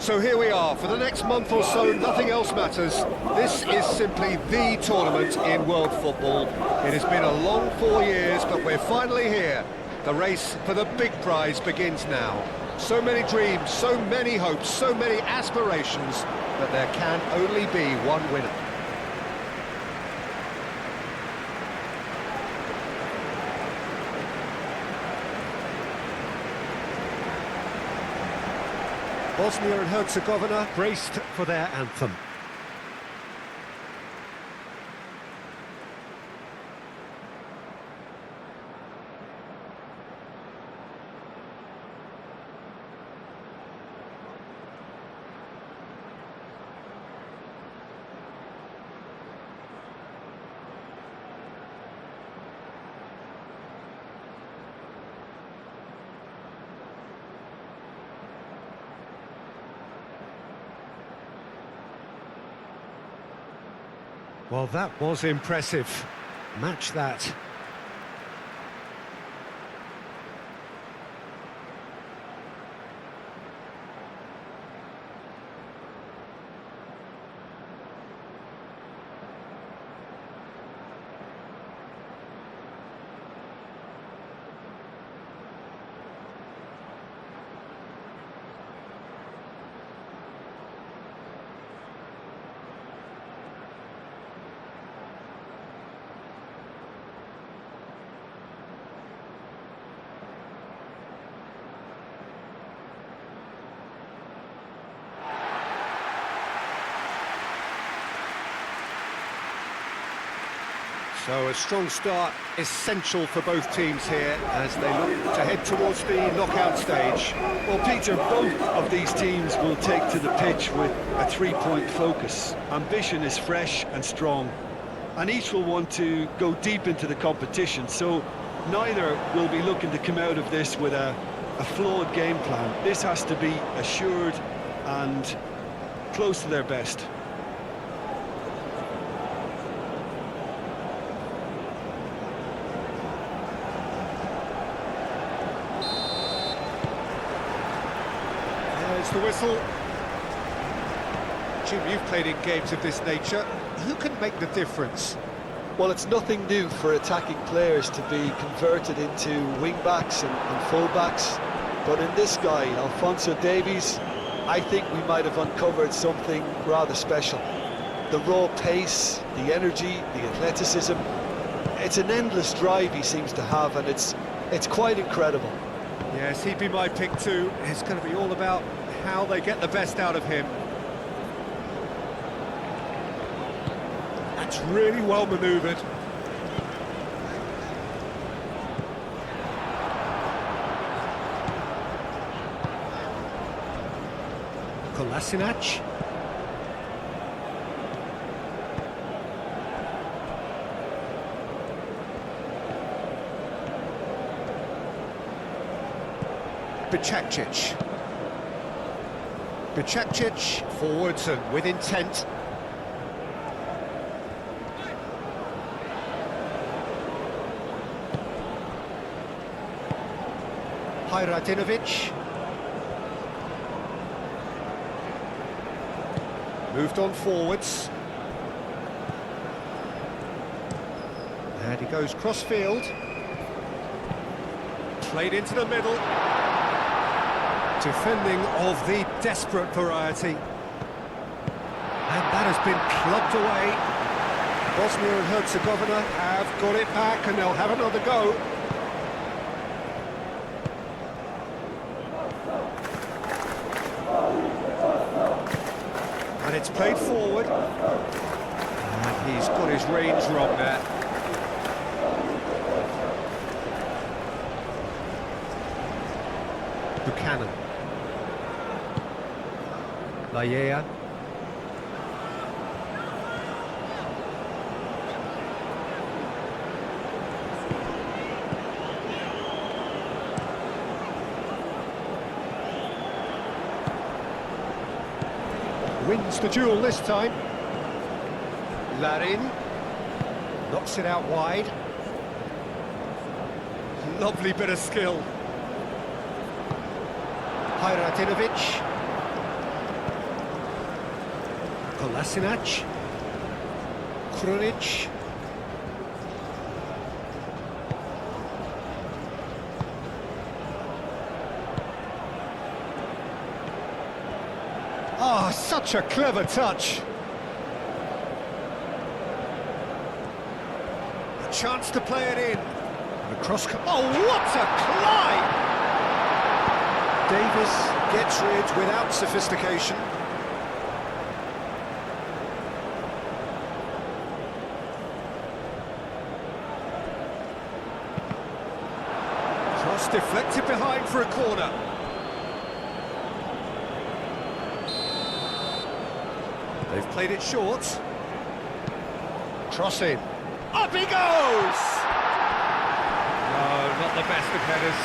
So here we are, for the next month or so, nothing else matters. This is simply the tournament in world football. It has been a long 4 years, but we're finally here. The race for the big prize begins now. So many dreams, so many hopes, so many aspirations, but there can only be one winner. Bosnia and Herzegovina braced for their anthem. Well, that was impressive. Match that. So a strong start, essential for both teams here as they look to head towards the knockout stage. Well, Peter, both of these teams will take to the pitch with a three-point focus. Ambition is fresh and strong, and each will want to go deep into the competition, so neither will be looking to come out of this with a flawed game plan. This has to be assured and close to their best. The whistle. Jim, you've played in games of this nature. Who can make the difference? Well, it's nothing new for attacking players to be converted into wing-backs and full-backs, but in this guy, Alphonso Davies, I think we might have uncovered something rather special. The raw pace, the energy, the athleticism, it's an endless drive he seems to have, and it's quite incredible. Yes, he'd be my pick too. It's going to be all about how they get the best out of him. That's really well manoeuvred. Kolasinac. Bicakcic forwards and with intent. Hajradinovic. Moved on forwards. And he goes cross-field. Played into the middle. Defending of the desperate variety. And that has been clubbed away. Bosnia and Herzegovina have got it back and they'll have another go. And it's played forward. And he's got his range wrong there. Buchanan. Laya. Wins the duel this time. Larin knocks it out wide. Lovely bit of skill. Hajradinovic. Kolasinac. Krunic. Oh, such a clever touch. A chance to play it in. And across. Oh, what a climb! Davis gets rid without sophistication. Cross deflected behind for a corner. They've played it short. Cross in. Up he goes! No, not the best of headers.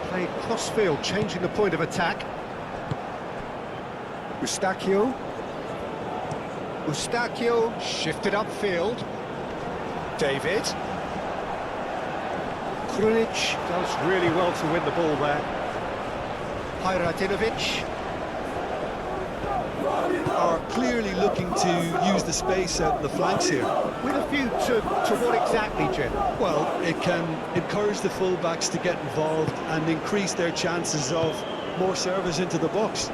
Played cross-field, changing the point of attack. Eustachio shifted upfield. David. Krunic does really well to win the ball there. Hajradinovic. Are clearly looking to use the space out in the flanks here. With a view to what exactly, Jim? Well, it can encourage the full-backs to get involved and increase their chances of more service into the box.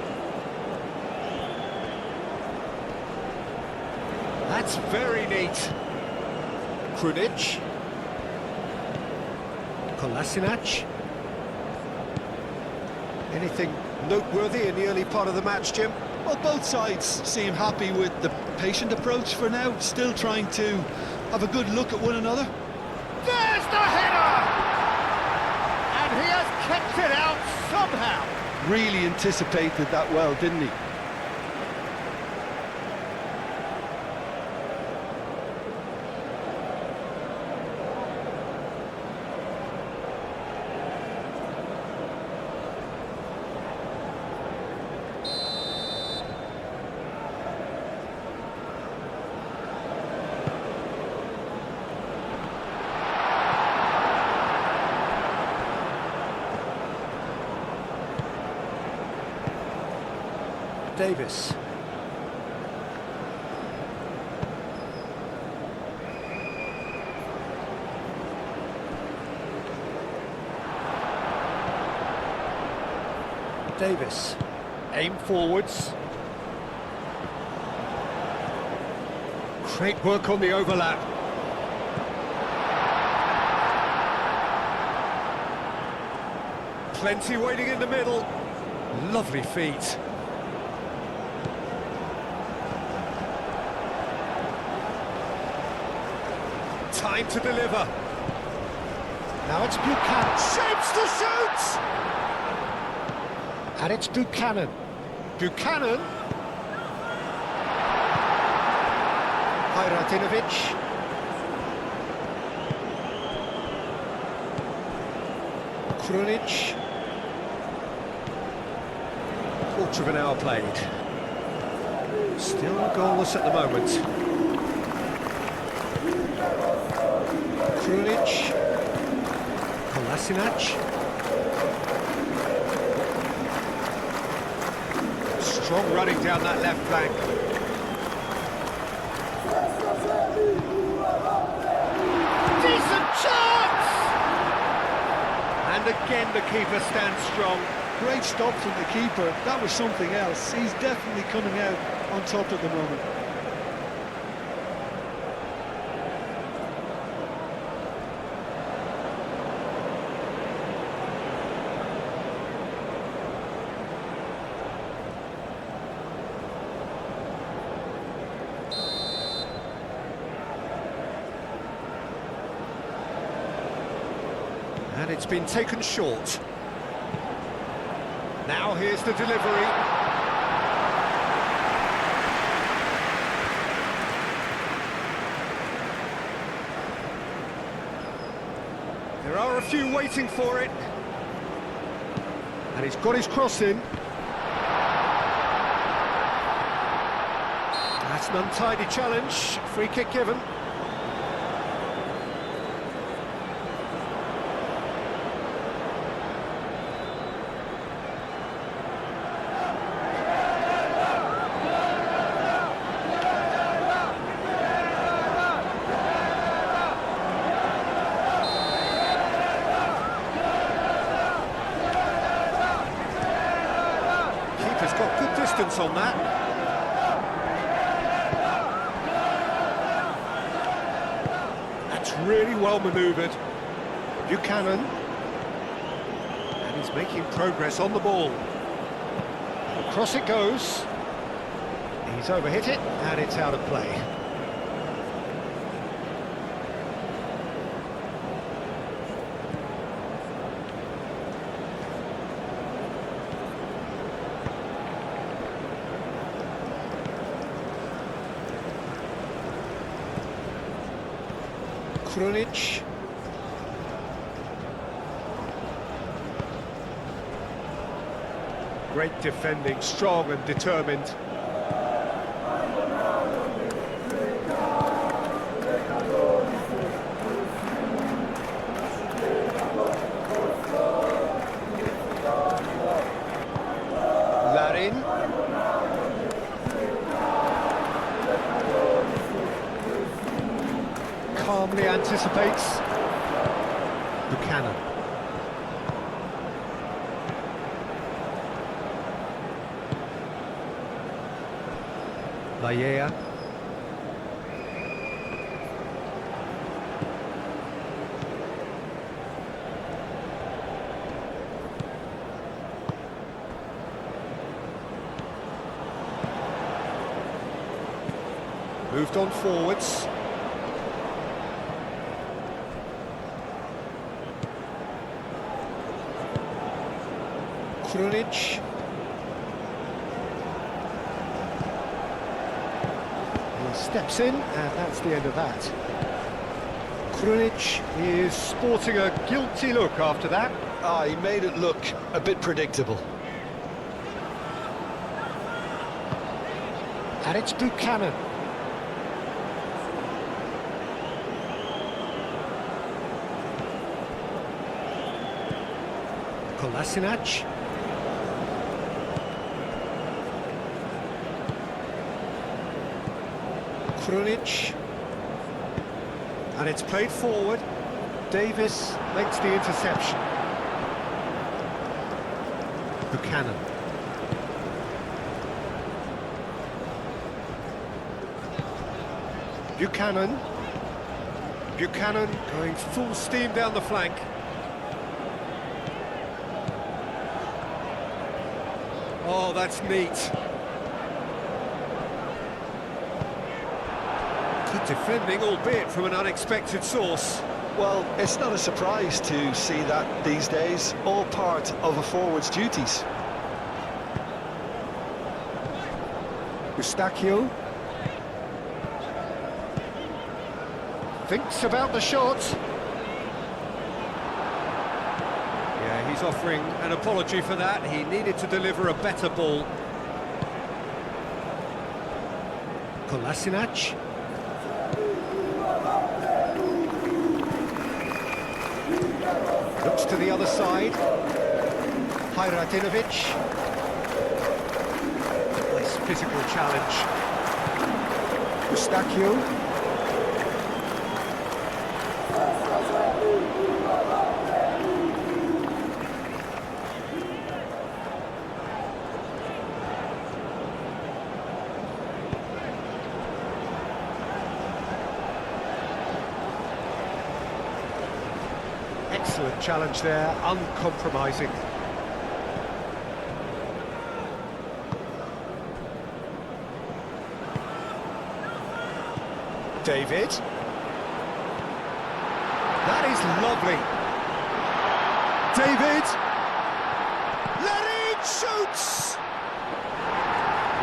That's very neat. Krunic. Kolasinac. Anything noteworthy in the early part of the match, Jim? Well, both sides seem happy with the patient approach for now, still trying to have a good look at one another. There's the header! And he has kept it out somehow. Really anticipated that well, didn't he? Davis. Davis. Aim forwards. Great work on the overlap. Plenty waiting in the middle. Lovely feet. Time to deliver. Now it's Buchanan. Shapes to shoot! And it's Buchanan. Buchanan. Hajradinovic. Krunic. Quarter of an hour played. Still goalless at the moment. Krunic. Kolasinac. Strong running down that left flank. Decent chance! And again the keeper stands strong. Great stop from the keeper. That was something else. He's definitely coming out on top at the moment. And it's been taken short. Now here's the delivery. There are a few waiting for it. And he's got his cross in. an untidy challenge. Free kick given. Keeper's got good distance on that. That's really well manoeuvred. Buchanan. And he's making progress on the ball. Across it goes. He's overhit it, and it's out of play. Krunic. Great defending, strong and determined. Larin. Calmly anticipates. Buchanan. Laya. Moved on forwards. Krunic. He steps in, and that's the end of that. Krunic is sporting a guilty look after that. He made it look a bit predictable. And it's Buchanan. Kolasinac. Krunic. And it's played forward. Davis makes the interception. Buchanan. Buchanan. Buchanan going full steam down the flank. Oh, that's neat. Good defending, albeit from an unexpected source. Well, it's not a surprise to see that these days, all part of a forward's duties. Eustachio. Thinks about the shot. Yeah, he's offering an apology for that. He needed to deliver a better ball. Kolasinac. Looks to the other side. Hajratinovic. Nice physical challenge. Eustachio. Excellent challenge there, uncompromising. David. That is lovely. David. Larin shoots!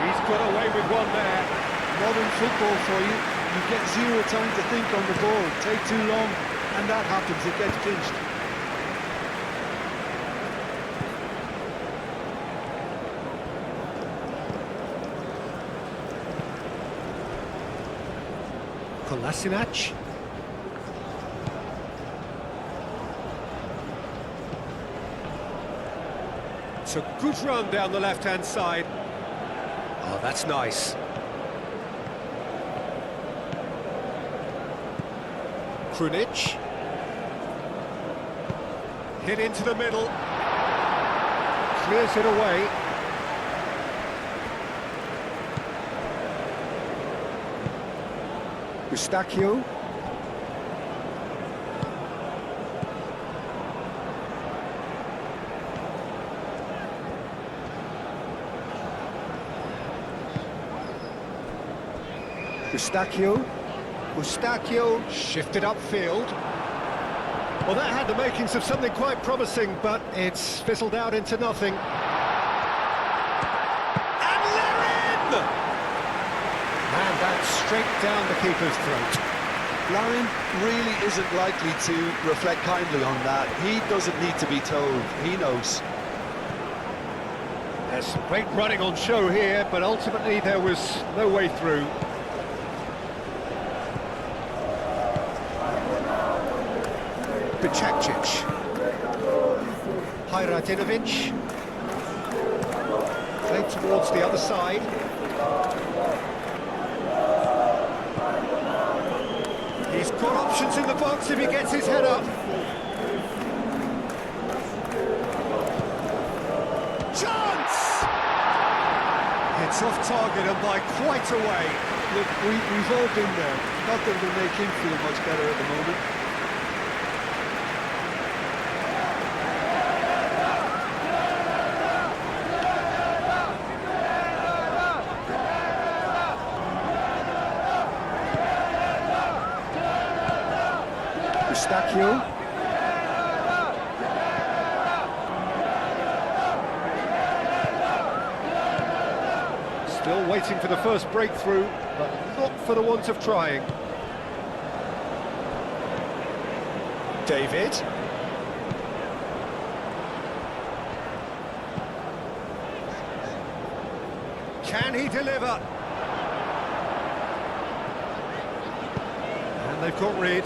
He's got away with one there. Modern football for you. You get zero time to think on the ball. Take too long, and that happens. It gets clinched. Kolasinac. It's a good run down the left-hand side. Oh, that's nice. Krunic. Hit into the middle. Clears it away. Eustachio. Eustachio shifted upfield. Well, that had the makings of something quite promising, but it's fizzled out into nothing. And Larin! And that's straight down the keeper's throat. Larin really isn't likely to reflect kindly on that. He doesn't need to be told, he knows. There's some great running on show here, but ultimately there was no way through. Bicakcic. Hajradinovic. Played towards the other side. He's got options in the box if he gets his head up. Chance! It's off target and by quite a way. Look, we've all been there. Not that it'll make him feel much better at the moment. Eustachio. Still waiting for the first breakthrough, but not for the want of trying. David. Can he deliver? And they've got rid.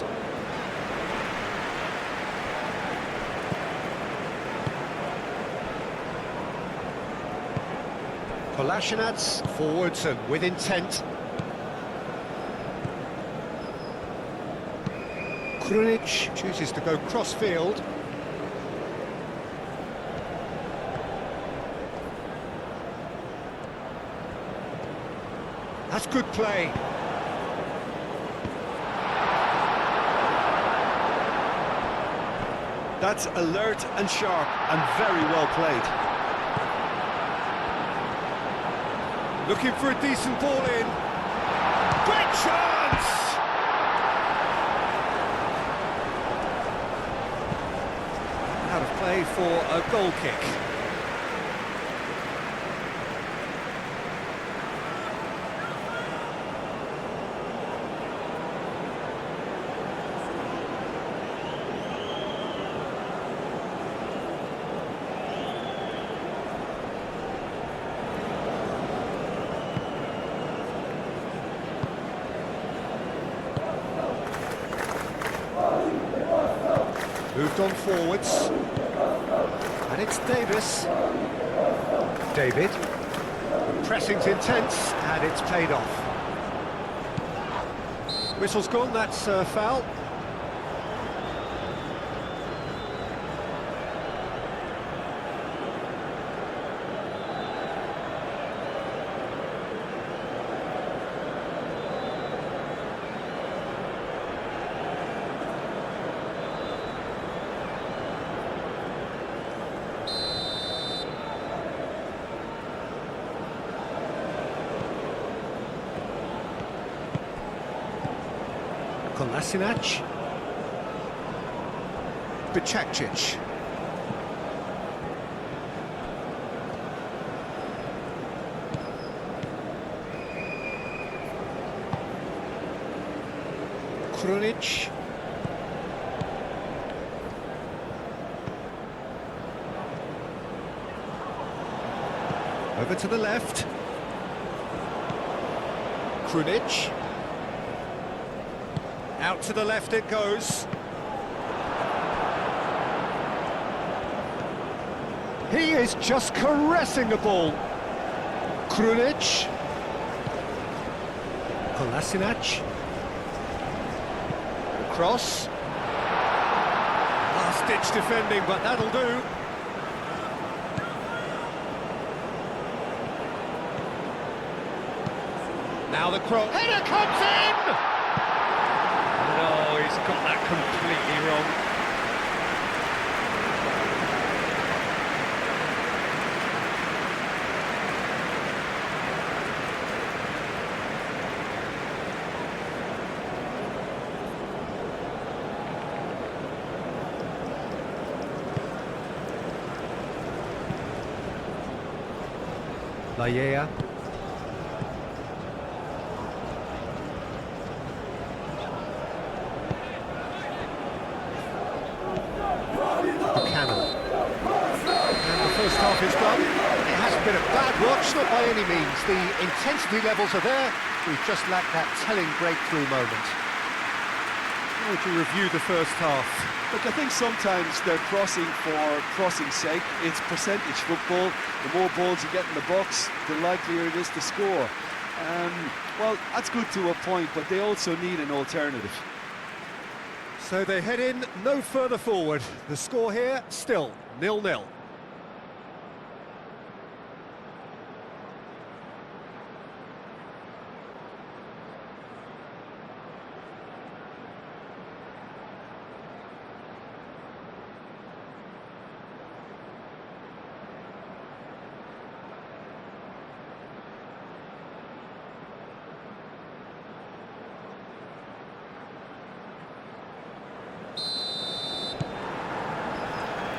Kolasinac forwards and with intent. Krunic chooses to go cross-field. That's good play. That's alert and sharp and very well played. Looking for a decent ball in. Great chance! Out of play for a goal kick. Moved on forwards. And it's Davis. David. The pressing's intense, and it's paid off. Whistle's gone, that's a foul. Kolasinac. Bicakcic. Krunic. Over to the left. Krunic. Out to the left it goes. He is just caressing the ball. Krunic. Kolasinac. Cross. Last-ditch defending, but that'll do. Now the cross. Header comes in! No, he's got that completely wrong. Lallea. Buchanan. And the first half is done. It hasn't been a bad watch, not by any means. The intensity levels are there. We've just lacked that telling breakthrough moment. How would you review the first half? Look, I think sometimes they're crossing for crossing's sake. It's percentage football. The more balls you get in the box, the likelier it is to score. Well, that's good to a point, but they also need an alternative. So they head in no further forward. The score here, still 0-0.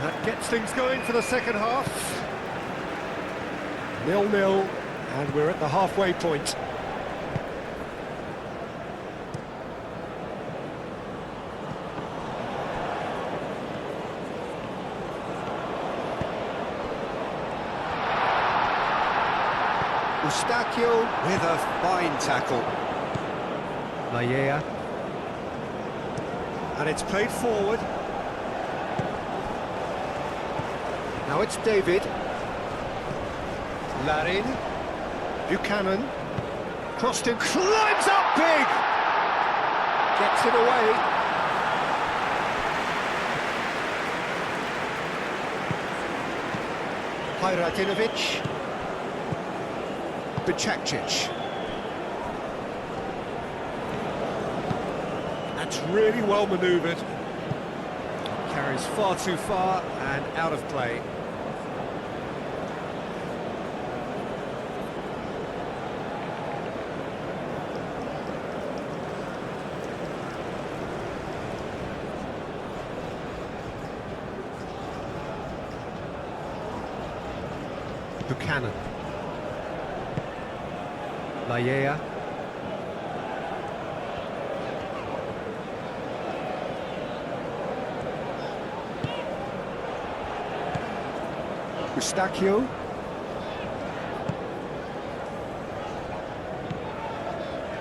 That gets things going for the second half. 0-0, and we're at the halfway point. Eustachio with a fine tackle. Lallea. And it's played forward. Now it's David. Larin. Buchanan. Crossed in, climbs up big! Gets it away. Hajradinovic. Bicakcic. That's really well manoeuvred. Carries far too far and out of play. Buchanan. Lallea. Eustachio.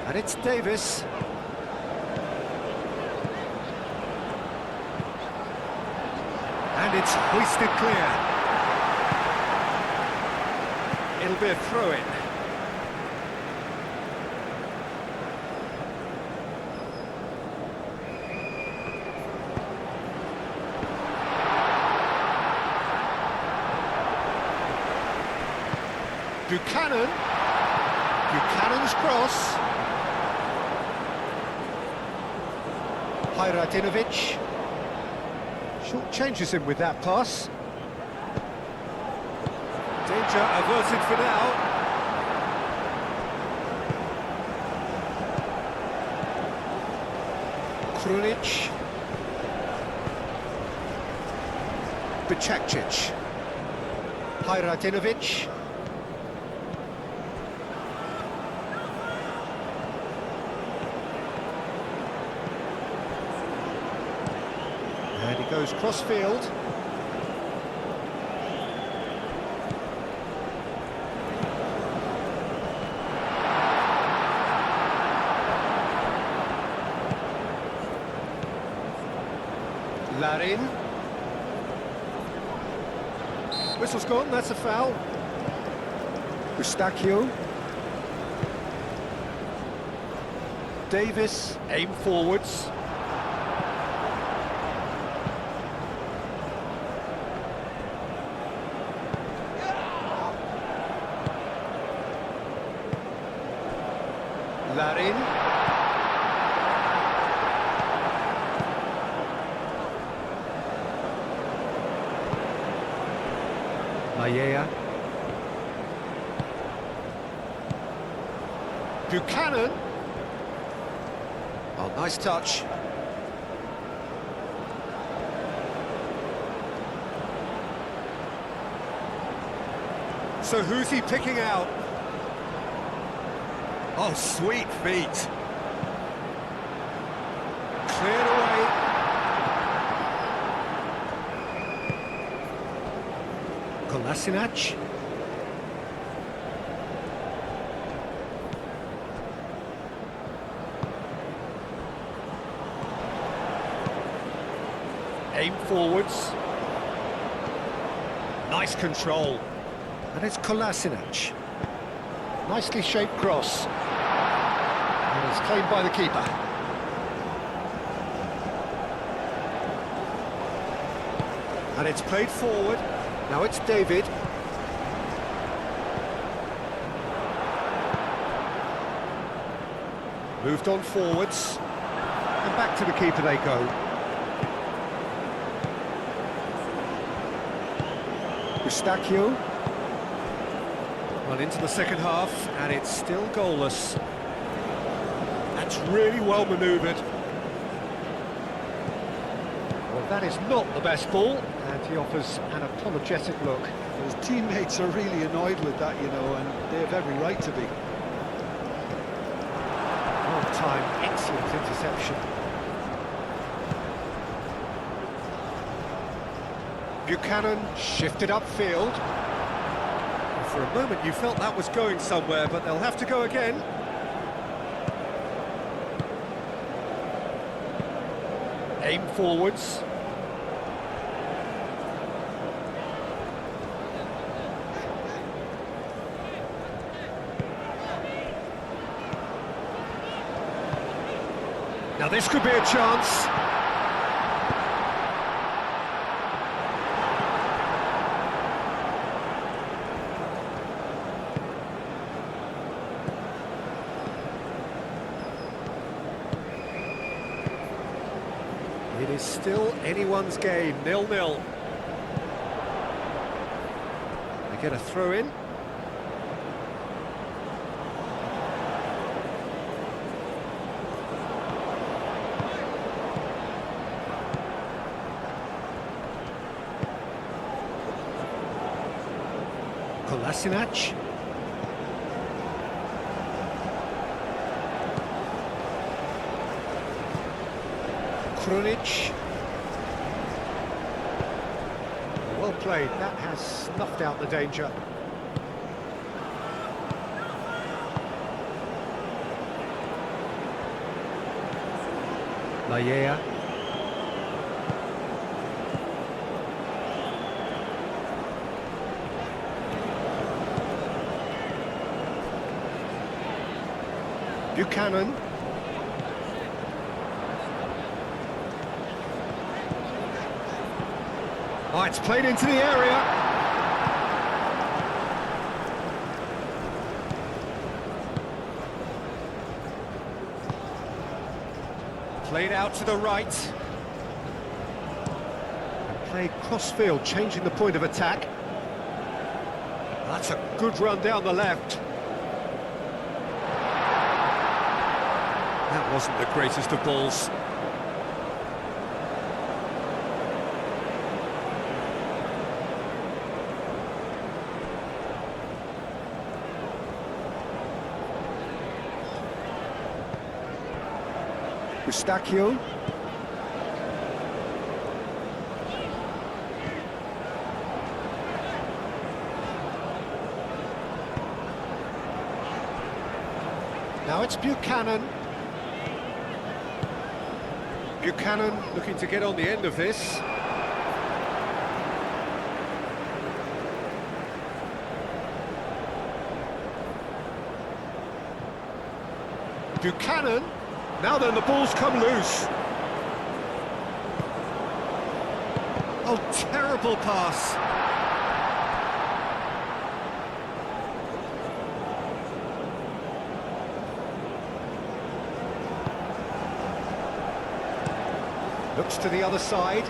And it's Davis. And it's hoisted clear. It'll be a throw-in. Buchanan. Buchanan's cross. Hajradinovic. Short changes him with that pass. Danger averted for now. Krunic. Bicakcic. Hajradinovic. And he goes cross-field. Larin. Whistle's gone, that's a foul. Eustachio. Davis, aim forwards. Larin. Maya. Buchanan. Oh, nice touch. So who's he picking out? Oh, sweet feet. Cleared away. Kolasinac. Aim forwards. Nice control. And it's Kolasinac. Nicely shaped cross. And it's claimed by the keeper. And it's played forward. Now it's David. Moved on forwards. And back to the keeper they go. Eustachio. Well, into the second half, and it's still goalless. That's really well manoeuvred. Well, that is not the best ball, and he offers an apologetic look. His teammates are really annoyed with that, you know, and they have every right to be. Well-timed, excellent interception. Buchanan shifted upfield. For a moment you felt that was going somewhere, but they'll have to go again. Aim forwards. Now this could be a chance. It is still anyone's game, 0-0. They get a throw in. Kolasinac. Krunic. Well played, that has snuffed out the danger. Maya. Buchanan. Oh, it's played into the area. Played out to the right. And played cross-field, changing the point of attack. That's a good run down the left. That wasn't the greatest of balls. Eustachio. Now it's Buchanan. Buchanan looking to get on the end of this. Buchanan, now then the ball's come loose. Oh, terrible pass. Looks to the other side.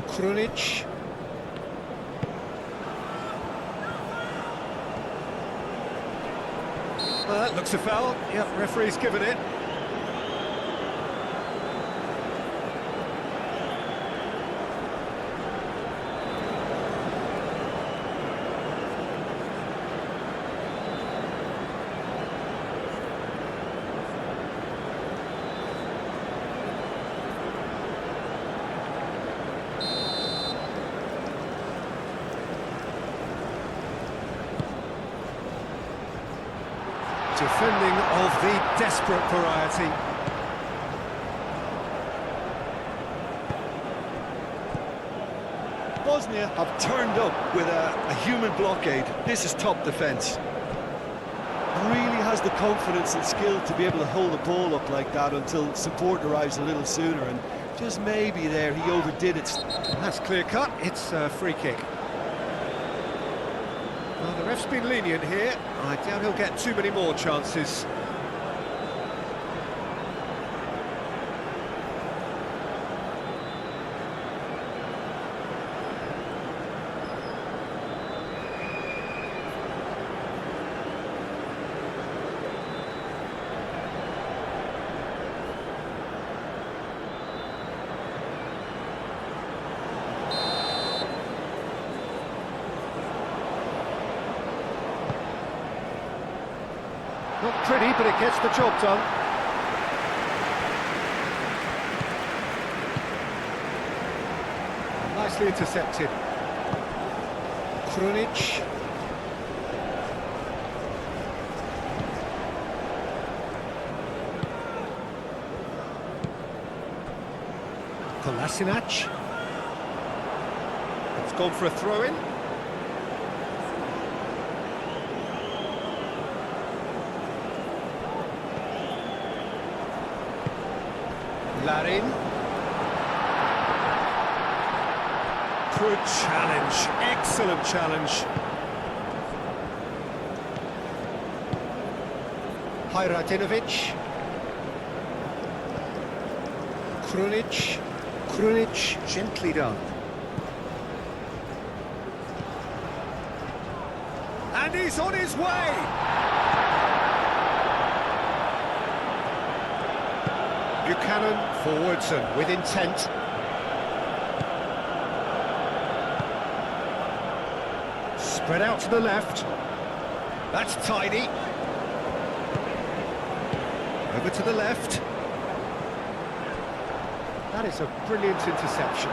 Krunic. Well, that looks a foul. Yep, referee's given it. Defending of the desperate variety. Bosnia have turned up with a human blockade. This is top defence. Really has the confidence and skill to be able to hold the ball up like that until support arrives a little sooner, and just maybe there he overdid it. That's clear cut. It's a free kick. Well, the ref's been lenient here. I doubt he'll get too many more chances. Not pretty, but it gets the job done. Nicely intercepted. Krunic. Kolasinac. It's gone for a throw-in. Larin. Good challenge, excellent challenge. Hajradinovic. Krunic, gently done. And he's on his way! Buchanan forwards and with intent. Spread out to the left. That's tidy. Over to the left. That is a brilliant interception.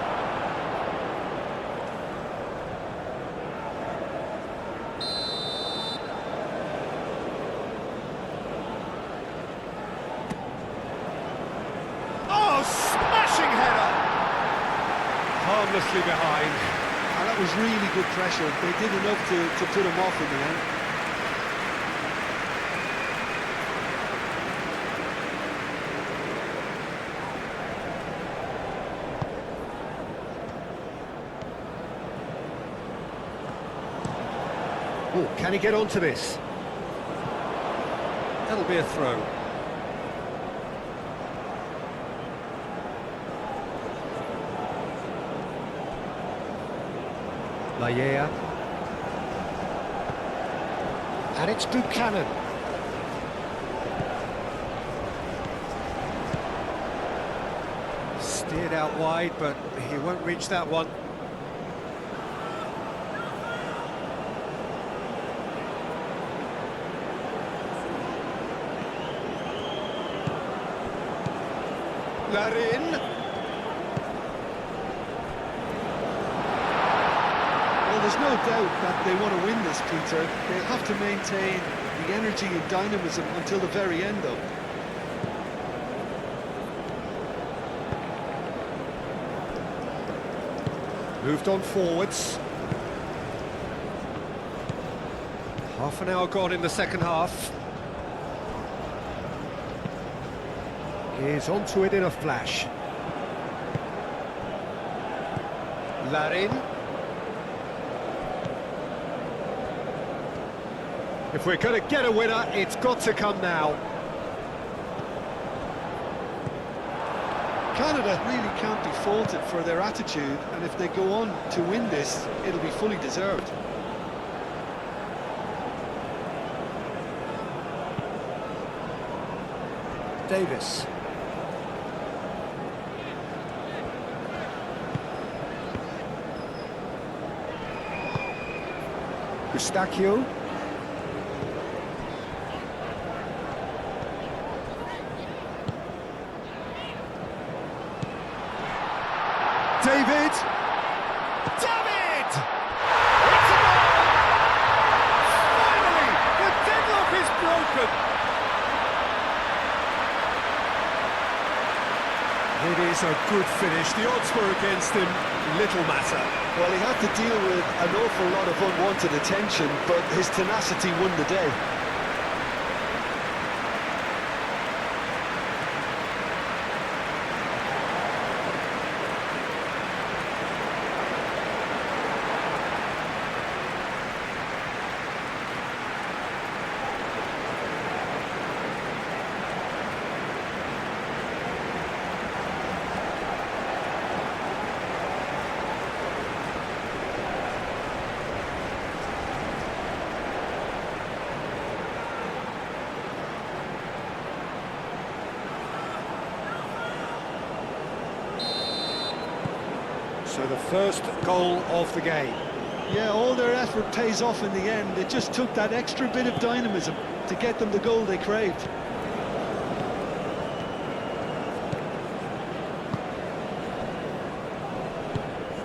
Harmlessly behind. And that was really good pressure. They did enough to put him off in the end. Oh, can he get onto this? That'll be a throw. Lajea. And it's Buchanan. Steered out wide, but he won't reach that one. Larin. Well, there's no doubt that they want to win this, Peter. They have to maintain the energy and dynamism until the very end, though. Moved on forwards. Half an hour gone in the second half. He's onto it in a flash. Larin. If we're going to get a winner, it's got to come now. Canada really can't be faulted for their attitude, and if they go on to win this, it'll be fully deserved. Davis. Eustachio. David! David! It's a goal! Finally, the deadlock is broken! It is a good finish. The odds were against him. Little matter. Well, he had to deal with an awful lot of unwanted attention, but his tenacity won the day. So the first goal of the game. Yeah, all their effort pays off in the end. It just took that extra bit of dynamism to get them the goal they craved.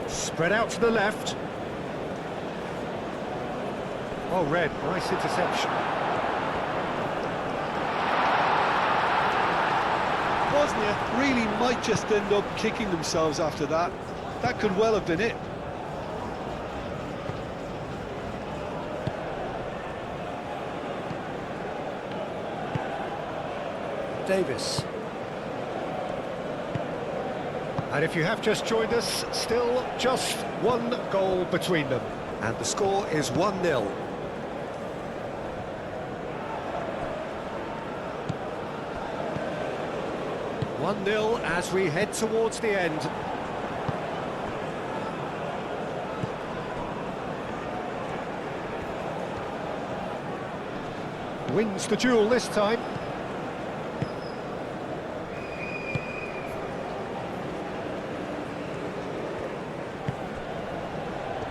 Spread out to the left. Oh, Red, nice interception. Bosnia really might just end up kicking themselves after that. That could well have been it. Davis. And if you have just joined us, still just one goal between them. And the score is 1-0. As we head towards the end. Wins the duel this time.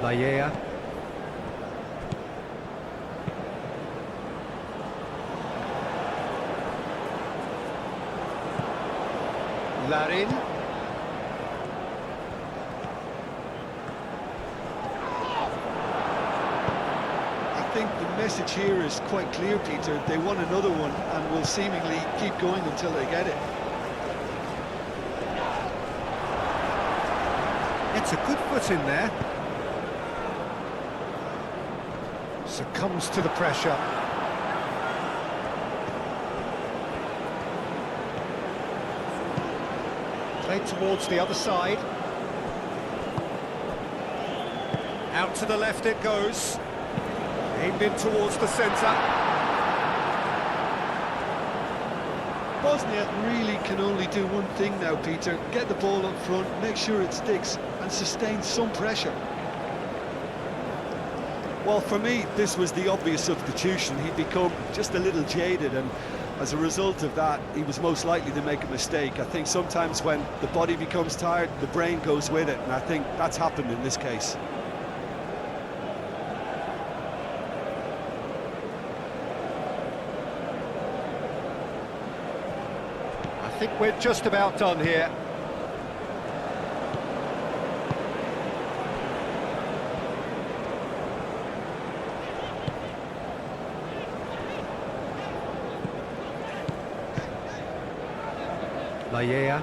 Laya. Larin. I think the message here is quite clear, Peter. They want another one and will seemingly keep going until they get it. It's a good foot in there. Succumbs to the pressure. Played towards the other side. Out to the left it goes. Aimed in towards the centre. Bosnia really can only do one thing now, Peter. Get the ball up front, make sure it sticks, and sustain some pressure. Well, for me, this was the obvious substitution. He'd become just a little jaded, and as a result of that, he was most likely to make a mistake. I think sometimes when the body becomes tired, the brain goes with it, and I think that's happened in this case. I think we're just about done here. Maya.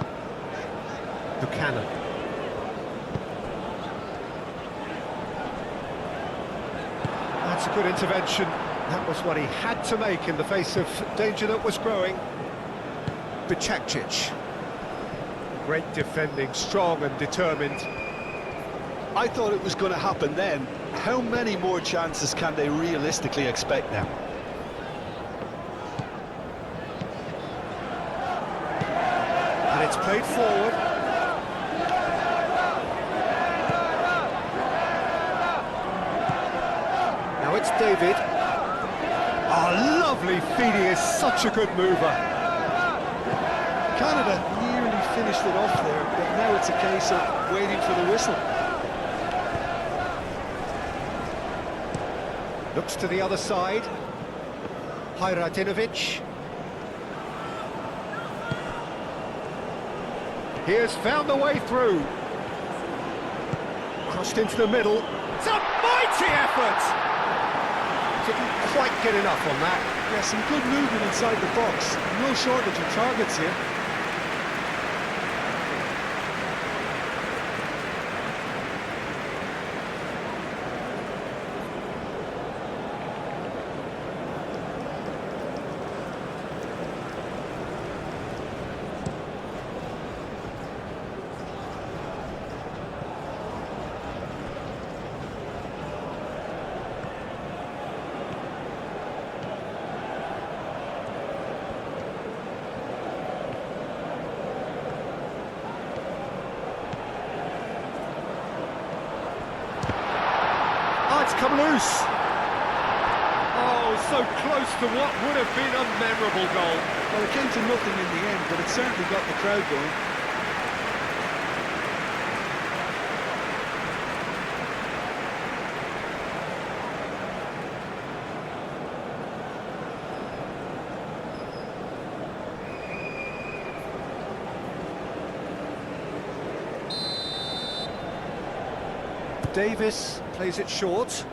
Buchanan. That's a good intervention. That was what he had to make in the face of danger that was growing. Bicakcic. Great defending, strong and determined. I thought it was going to happen then. How many more chances can they realistically expect now? And it's played forward. Now it's David. Oh, lovely feed, he is such a good mover. Canada nearly finished it off there, but now it's a case of waiting for the whistle. Looks to the other side. Hajradinovic. He has found the way through. Crossed into the middle. It's a mighty effort! Didn't quite get enough on that. Yeah, some good movement inside the box. No shortage of targets here. It's come loose. Oh, so close to what would have been a memorable goal. Well, it came to nothing in the end, but it certainly got the crowd going. Davis plays it short.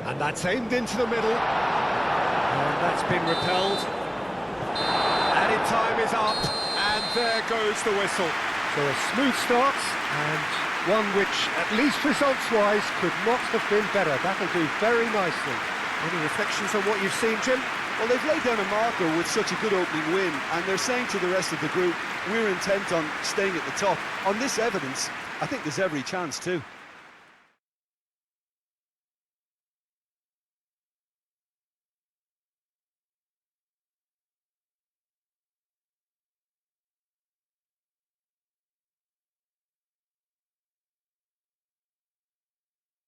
And that's aimed into the middle. And that's been repelled. Added time is up. And there goes the whistle. So a smooth start, and one which, at least results-wise, could not have been better. That'll do very nicely. Any reflections on what you've seen, Jim? Well, they've laid down a marker with such a good opening win, and they're saying to the rest of the group, we're intent on staying at the top. On this evidence, I think there's every chance too.